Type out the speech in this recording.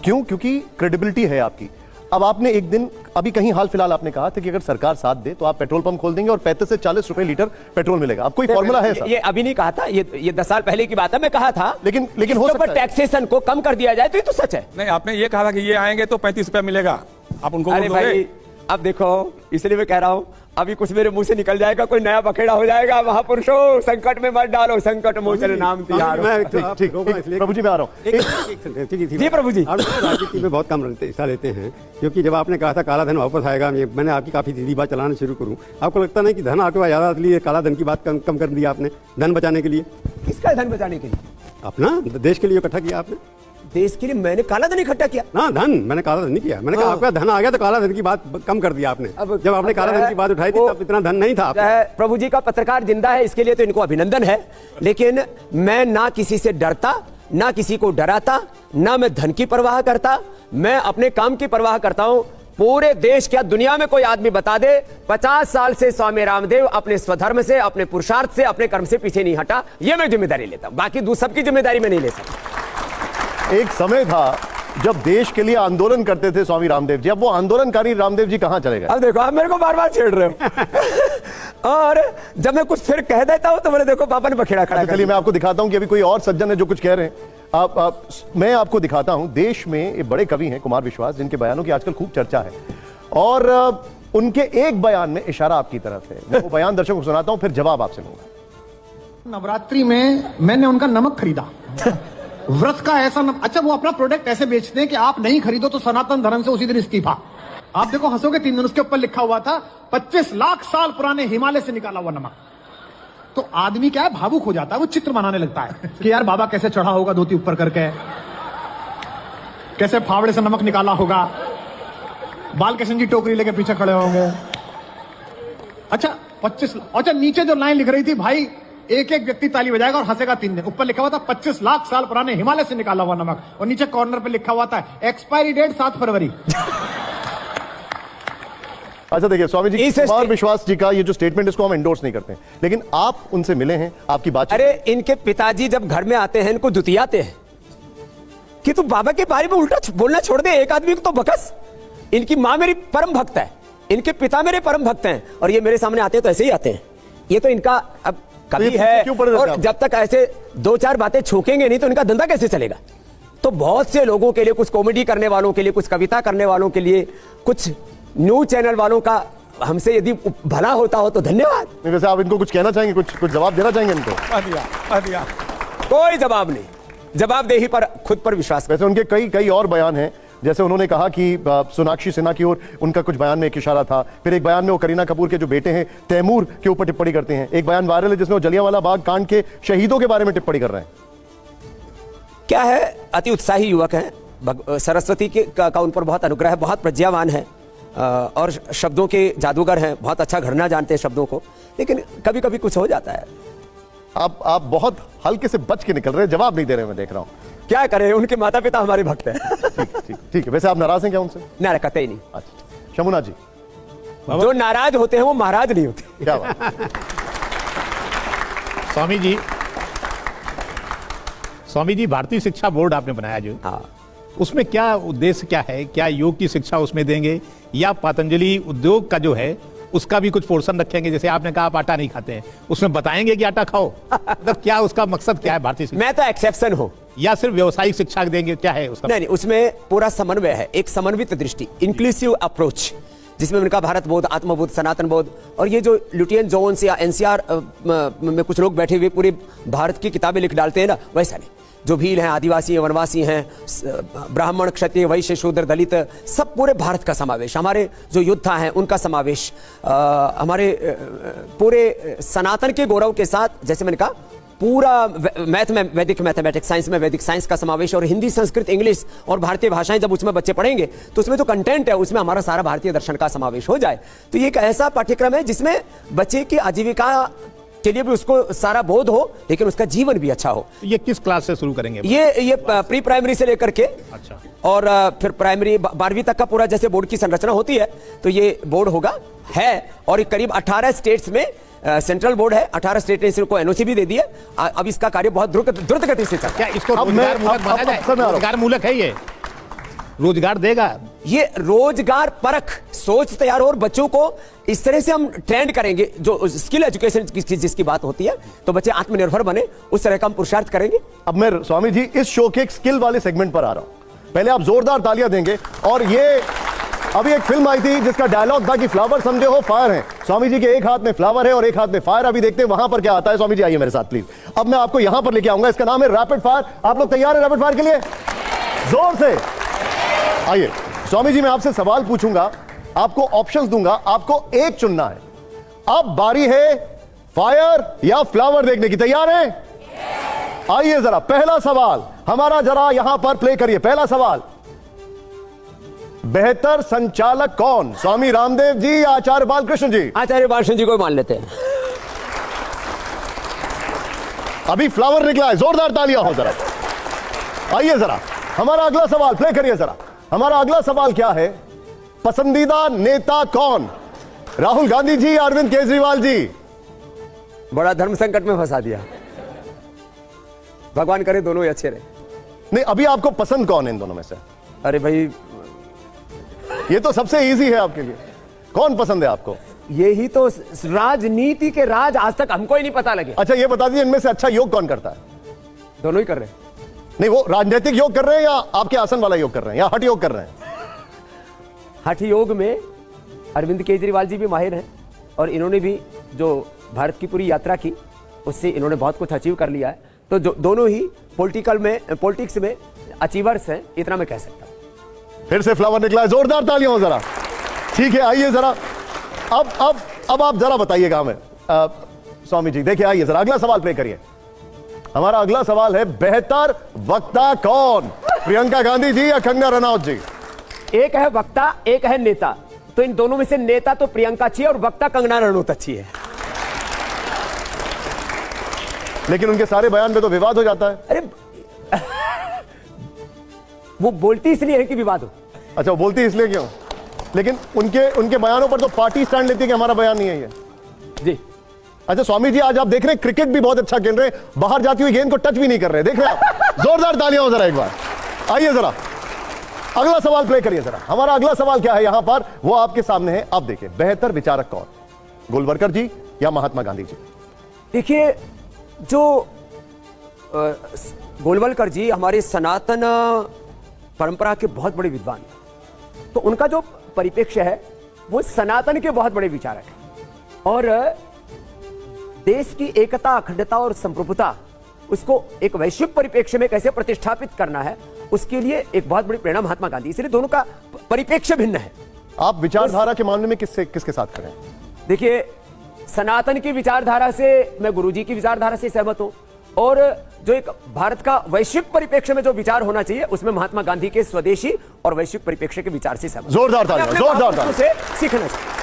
क्यों? क्योंकि क्रेडिबिलिटी है आपकी। अब आपने एक दिन अभी कहीं हाल फिलहाल आपने कहा था कि अगर सरकार साथ दे तो आप पेट्रोल पंप खोल देंगे और 35 से 40 रुपए लीटर पेट्रोल मिलेगा। अब कोई फॉर्मूला है? ये अभी नहीं कहा था, ये 10 साल पहले की बात है, मैं कहा था। लेकिन हो सकता है टैक्सेशन को कम कर दिया जाए तो ये तो सच है। नहीं, आपने ये कहा था कि ये आएंगे तो 35 रुपया मिलेगा, आप उनको अरे भाई अब देखो, इसलिए मैं कह रहा हूं, अभी कुछ मेरे मुंह से निकल जाएगा, कोई नया बखेड़ा हो जाएगा। महापुरुषों संकट में मत डालो, संकट मोचन नाम तिहारो। ठीक, प्रभु जी मैं आ रहा हूँ। जी प्रभु जी, आप राजनीति में बहुत कम हिस्सा लेते हैं, क्योंकि जब आपने कहा था काला धन वापस आएगा, मैंने आपकी काफी सीधी बात चलाना शुरू करूं। आपको लगता नहीं कि धन आपके पास ज्यादा, इसलिए काला धन की बात कम कर दिया आपने, धन बचाने के लिए? किसका धन बचाने के लिए? अपना देश के लिए इकट्ठा किया आपने। देश के लिए मैंने काला धन इकट्ठा किया ना, धन मैंने काला धन नहीं किया। मैंने कहा आपका धन आ गया तो काला धन की बात कम कर दिया आपने। जब आपने काला धन की बात उठाई थी तब इतना धन नहीं था आपका। प्रभु जी का पत्रकार जिंदा है, इसके लिए तो इनको अभिनंदन है। लेकिन मैं ना किसी से डरता, ना किसी को डराता, ना मैं धन की परवाह करता, मैं अपने काम की परवाह करता हूं। पूरे देश, क्या दुनिया में कोई आदमी बता दे 50 साल से स्वामी रामदेव अपने स्वधर्म से, अपने पुरुषार्थ से, अपने कर्म से पीछे नहीं हटा, यह मैं जिम्मेदारी लेता हूं। बाकी सबकी जिम्मेदारी में नहीं ले सकता। एक समय था जब देश के लिए आंदोलन करते थे स्वामी रामदेव जी, अब वो आंदोलनकारी रामदेव जी कहां चले गए? अब देखो, आप मेरे को बार बार छेड़ रहे हो। और जब मैं कुछ फिर कह देता हूं तो मेरे देखो पापा ने बखेड़ा खड़ा कर। चलिए मैं आपको दिखाता हूं कि अभी कोई और सज्जन है जो कुछ कह रहे हैं। मैं आपको दिखाता हूं, देश में एक बड़े कवि हैं कुमार विश्वास, जिनके बयानों की आजकल खूब चर्चा है, और उनके एक बयान में इशारा आपकी तरफ है। मैं वो बयान दर्शकों को सुनाता हूं, फिर जवाब आपसे लूंगा। नवरात्रि में मैंने उनका नमक खरीदा। व्रत का ऐसा अच्छा, वो अपना प्रोडक्ट ऐसे बेचते हैं कि आप नहीं खरीदो तो सनातन धर्म से उसी दिन इस्तीफा। आप देखो, हंसोगे 3 दिन, उसके ऊपर लिखा हुआ था 25 लाख साल पुराने हिमालय से निकाला हुआ नमक। तो आदमी क्या है, भावुक हो जाता है, वो चित्र बनाने लगता है कि यार बाबा कैसे चढ़ा होगा धोती ऊपर करके, कैसे फावड़े से नमक निकाला होगा, बालकृष्ण जी टोकरी लेके पीछे खड़े होंगे। अच्छा 25, अच्छा नीचे जो लाइन लिख रही थी, भाई एक एक व्यक्ति ताली बजाएगा और हंसेगा 3 दिन। ऊपर लिखा हुआ था 25 लाख साल पुराने हिमालय से निकाला हुआ नमक, और नीचे कॉर्नर पे लिखा हुआ था एक्सपायरी डेट 7 फरवरी। अच्छा देखिए स्वामी जी, कुमार विश्वास जी का ये जो स्टेटमेंट, इसको हम एंडोर्स नहीं करते, लेकिन आप उनसे मिले हैं, आपकी बात? अरे इनके पिताजी जब घर में आते हैं, इनको दुतियाते हैं कि तू बाबा के बारे में उल्टा बोलना छोड़ दे, एक आदमी को तो बकस। इनकी माँ मेरी परम भक्त है, इनके पिता मेरे परम भक्त हैं, और ये मेरे सामने आते हैं तो ऐसे ही आते हैं। ये तो इनका अब कभी है, और जब तक ऐसे 2-4 बातें छोकेंगे नहीं तो इनका धंधा कैसे चलेगा? तो बहुत से लोगों के लिए, कुछ कॉमेडी करने वालों के लिए, कुछ कविता करने वालों के लिए, कुछ न्यूज चैनल वालों का हमसे यदि भला होता हो तो धन्यवाद। वैसे आप इनको कुछ कहना चाहेंगे, कुछ जवाब देना चाहेंगे इनको? कोई जवाब नहीं, जवाबदेही पर खुद पर विश्वास। वैसे उनके कई और बयान हैं, जैसे उन्होंने कहा कि सोनाक्षी सिन्हा की ओर उनका कुछ बयान में एक इशारा था। फिर एक बयान में वो करीना कपूर के जो बेटे हैं तैमूर के ऊपर टिप्पणी करते हैं। एक बयान वायरल है जिसमें वो जलियांवाला बाग कांड के शहीदों के बारे में टिप्पणी कर रहे हैं। क्या है, अति उत्साही युवक हैं, सरस्वती का उन पर बहुत अनुग्रह है, बहुत प्रज्ञावान है, और शब्दों के जादूगर हैं, बहुत अच्छा घड़ना जानते हैं शब्दों को, लेकिन कभी कभी कुछ हो जाता है। आप बहुत हल्के से बच के निकल रहे हैं, जवाब नहीं दे रहे, मैं देख रहा हूं। क्या करें, उनके माता पिता हमारे भक्त हैं। ठीक है। वैसे आप नाराज हैं क्या उनसे? ना, कतई नहीं। अच्छा, शमुना जी, जो नाराज होते हैं वो महाराज नहीं होते। क्या बात? स्वामी जी भारतीय शिक्षा बोर्ड आपने बनाया जो, हाँ, उसमें क्या उद्देश्य क्या है? क्या योग की शिक्षा उसमें देंगे, या पतंजलि उद्योग का जो है उसका भी कुछ पोर्शन रखेंगे? जैसे आपने कहा आप आटा नहीं खाते हैं, उसमें बताएंगे कि आटा खाओ। मतलब क्या उसका मकसद क्या है भारतीय शिक्षा? मैं तो एक्सेप्शन हूं। या सिर्फ व्यावसायिक शिक्षा देंगे, क्या है उसका? नहीं, उसमें पूरा समन्वय है, एक समन्वित दृष्टि, इंक्लूसिव अप्रोच, जिसमें उनका भारत बोध, आत्मबोध, सनातन बोध, और ये जो लुटियन जोन्स या एनसीआर में कुछ लोग बैठे हुए पूरे भारत की किताबें लिख डालते हैं ना, वैसा नहीं। जो भील हैं, आदिवासी हैं, वनवासी हैं, ब्राह्मण, क्षत्रिय, वैश्य, शूद्र, दलित, सब पूरे भारत का समावेश, हमारे जो योद्धा हैं उनका समावेश, हमारे पूरे सनातन के गौरव के साथ, जैसे मैंने कहा, पूरा मैथ में वैदिक मैथमेटिक्स, साइंस में वैदिक साइंस का समावेश, और हिंदी, संस्कृत, इंग्लिश और भारतीय भाषाएं जब उसमें बच्चे पढ़ेंगे तो उसमें जो कंटेंट है उसमें हमारा सारा भारतीय दर्शन का समावेश हो जाए। तो ये एक ऐसा पाठ्यक्रम है जिसमें बच्चे की आजीविका के लिए भी उसको सारा बोध हो, लेकिन उसका जीवन भी अच्छा हो। ये किस क्लास से शुरू करेंगे? ये प्री प्राइमरी से लेकर के, अच्छा, और फिर प्राइमरी 12वीं तक का पूरा जैसे बोर्ड की संरचना होती है, तो ये बोर्ड होगा है, और करीब 18 स्टेट्स में सेंट्रल बोर्ड है, 18 स्टेट ने इसको एनओसी भी दे दी है। अब इसका कार्य बहुत द्रुत गति से चल रहा है। क्या इसको रोजगार मूलक है ये? रोजगार देगा? ये रोजगार परख सोच तैयार हो और बच्चों को इस तरह से हम ट्रेंड करेंगे, जो स्किल एजुकेशन जिसकी बात होती है, तो बच्चे आत्मनिर्भर बने, उस तरह का हम पुरुषार्थ करेंगे। अब मैं स्वामी जी इस शो के एक स्किल वाले सेगमेंट पर आ रहा हूं। पहले आप जोरदार तालियां देंगे। और ये अभी एक फिल्म आई थी जिसका डायलॉग था कि फ्लावर समझे हो फायर है। स्वामी जी के एक हाथ में फ्लावर है और एक हाथ में फायर। अभी देखते हैं वहां पर क्या आता है। स्वामी जी आइए मेरे साथ प्लीज। अब मैं आपको यहां पर लेके आऊंगा, इसका नाम है रैपिड फायर। आप लोग तैयार हैं रैपिड फायर के लिए? जोर से आइए। स्वामी जी मैं आपसे सवाल पूछूंगा, आपको ऑप्शंस दूंगा, आपको एक चुनना है। अब बारी है फायर या फ्लावर देखने की। तैयार हैं? आइए जरा पहला सवाल हमारा जरा यहां पर प्ले करिए। पहला सवाल, बेहतर संचालक कौन, स्वामी रामदेव जी या आचार्य बालकृष्ण जी? आचार्य बालकृष्ण जी को मान लेते हैं। अभी फ्लावर निकला है, जोरदार तालियां हो जरा। आइए जरा हमारा अगला सवाल प्ले करिए जरा। हमारा अगला सवाल क्या है, पसंदीदा नेता कौन, राहुल गांधी जी या अरविंद केजरीवाल जी? बड़ा धर्म संकट में फंसा दिया, भगवान करे दोनों ही अच्छे रहे। नहीं, अभी आपको पसंद कौन है इन दोनों में से? अरे भाई ये तो सबसे इजी है आपके लिए। कौन पसंद है आपको? यही तो राजनीति के राज आज तक हमको ही नहीं पता लगे। अच्छा ये बता दीजिए, इनमें से अच्छा योग कौन करता है? दोनों ही कर रहे हैं। नहीं, वो राजनीतिक योग कर रहे हैं या आपके आसन वाला योग कर रहे हैं या हठ योग कर रहे हैं? हठ योग में अरविंद केजरीवाल जी भी माहिर हैं और इन्होंने भी जो भारत की पूरी यात्रा की उससे इन्होंने बहुत कुछ अचीव कर लिया है। तो दोनों ही पॉलिटिक्स में अचीवर्स हैं, इतना मैं कह सकता हूं। फिर से फ्लावर निकला है, जोरदार तालियां हो जरा। ठीक है आइए जरा। अब आप जरा बताइएगा हमें स्वामी जी। देखिए आइए जरा अगला सवाल प्ले करिए। हमारा अगला सवाल है, बेहतर वक्ता कौन, प्रियंका गांधी जी या कंगना रनौत जी? एक है वक्ता, एक है नेता। तो इन दोनों में से नेता तो प्रियंका अच्छी है और वक्ता कंगना रनौत अच्छी है। लेकिन उनके सारे बयान में तो विवाद हो जाता है। अरे वो बोलती इसलिए है कि विवाद हो। अच्छा, वो बोलती इसलिए क्यों? लेकिन उनके बयानों पर तो पार्टी स्टैंड लेती है कि हमारा बयान नहीं है ये। जी अच्छा स्वामी जी, आज आप देख रहे हैं क्रिकेट भी बहुत अच्छा खेल रहे हैं, बाहर जाती हुई गेंद को टच भी नहीं कर रहे, देख रहे हैं आप? जोरदार तालियां हो जरा एक बार। आइए जरा अगला सवाल प्ले करिए जरा। हमारा अगला सवाल क्या है यहां पर, वो आपके सामने है। आप देखिए, बेहतर विचारक कौन, गोलवलकर जी या महात्मा गांधी जी? देखिए, जो गोलवलकर जी हमारे सनातन परंपरा के बहुत बड़े विद्वान हैं, तो उनका जो परिप्रेक्ष्य है वो सनातन के बहुत बड़े विचारक हैं और देश की एकता, अखंडता और संप्रभुता उसको एक वैश्विक परिप्रेक्ष्य में कैसे प्रतिष्ठापित करना है, उसके लिए एक बहुत बड़ी प्रेरणा महात्मा गांधी। इसलिए दोनों का परिप्रेक्ष्य भिन्न है। आप विचारधारा के मामले में किसके साथ खड़े हैं? देखिए, सनातन की विचारधारा से मैं गुरुजी की विचारधारा से सहमत हूं और जो एक भारत का वैश्विक परिप्रेक्ष्य में जो विचार होना चाहिए उसमें महात्मा गांधी के स्वदेशी और वैश्विक परिप्रेक्ष्य के विचार से सहमत। जोरदार तालियां, जोरदार तालियां। से सीखना चाहिए।